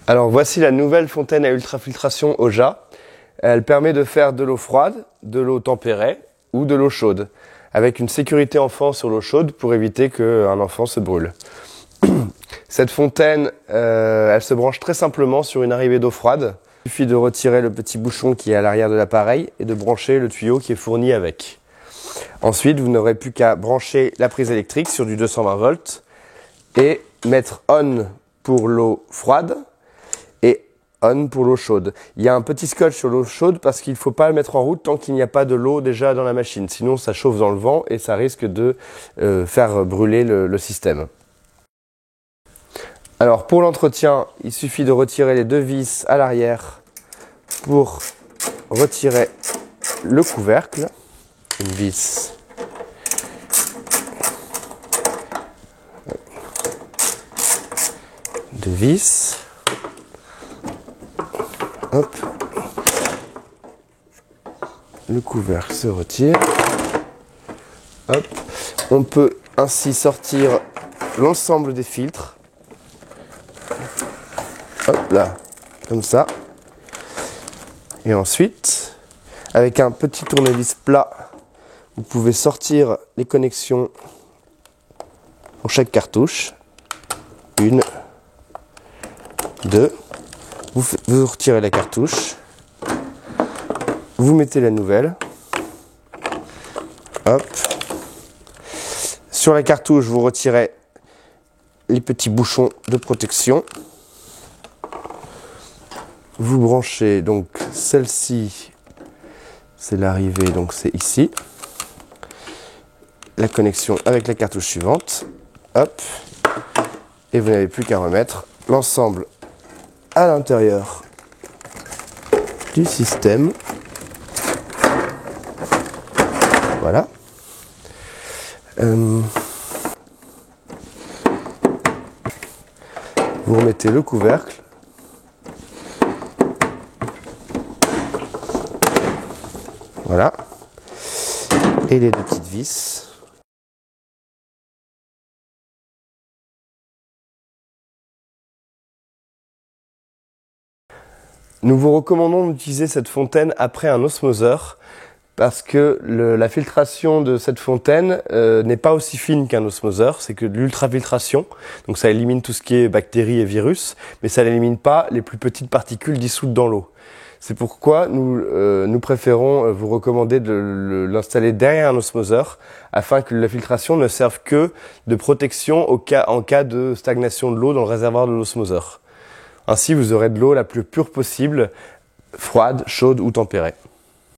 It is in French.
Alors voici la nouvelle fontaine à ultrafiltration Oja. Elle permet de faire de l'eau froide, de l'eau tempérée ou de l'eau chaude, avec une sécurité enfant sur l'eau chaude pour éviter qu'un enfant se brûle. Cette fontaine, elle se branche très simplement sur une arrivée d'eau froide. Il suffit de retirer le petit bouchon qui est à l'arrière de l'appareil et de brancher le tuyau qui est fourni avec. Ensuite, vous n'aurez plus qu'à brancher la prise électrique sur du 220 volts et mettre on pour l'eau froide et on pour l'eau chaude. Il y a un petit scotch sur l'eau chaude parce qu'il ne faut pas le mettre en route tant qu'il n'y a pas de l'eau déjà dans la machine. Sinon, ça chauffe dans le vent et ça risque de faire brûler le système. Alors pour l'entretien, il suffit de retirer les deux vis à l'arrière pour retirer le couvercle. Une vis. Deux vis. Hop. Le couvercle se retire. Hop. On peut ainsi sortir l'ensemble des filtres. Hop là, comme ça. Et ensuite, avec un petit tournevis plat, vous pouvez sortir les connexions pour chaque cartouche. Une, deux. Vous retirez la cartouche. Vous mettez la nouvelle. Hop. Sur la cartouche, vous retirez les petits bouchons de protection. Vous branchez donc celle-ci, c'est l'arrivée, donc c'est ici. La connexion avec la cartouche suivante. Hop. Et vous n'avez plus qu'à remettre l'ensemble à l'intérieur du système. Voilà. Vous remettez le couvercle. Voilà. Et les deux petites vis. Nous vous recommandons d'utiliser cette fontaine après un osmoseur parce que la filtration de cette fontaine n'est pas aussi fine qu'un osmoseur, c'est que de l'ultrafiltration, donc ça élimine tout ce qui est bactéries et virus, mais ça n'élimine pas les plus petites particules dissoutes dans l'eau. C'est pourquoi nous préférons vous recommander de l'installer derrière un osmoseur afin que la filtration ne serve que de protection en cas de stagnation de l'eau dans le réservoir de l'osmoseur. Ainsi, vous aurez de l'eau la plus pure possible, froide, chaude ou tempérée.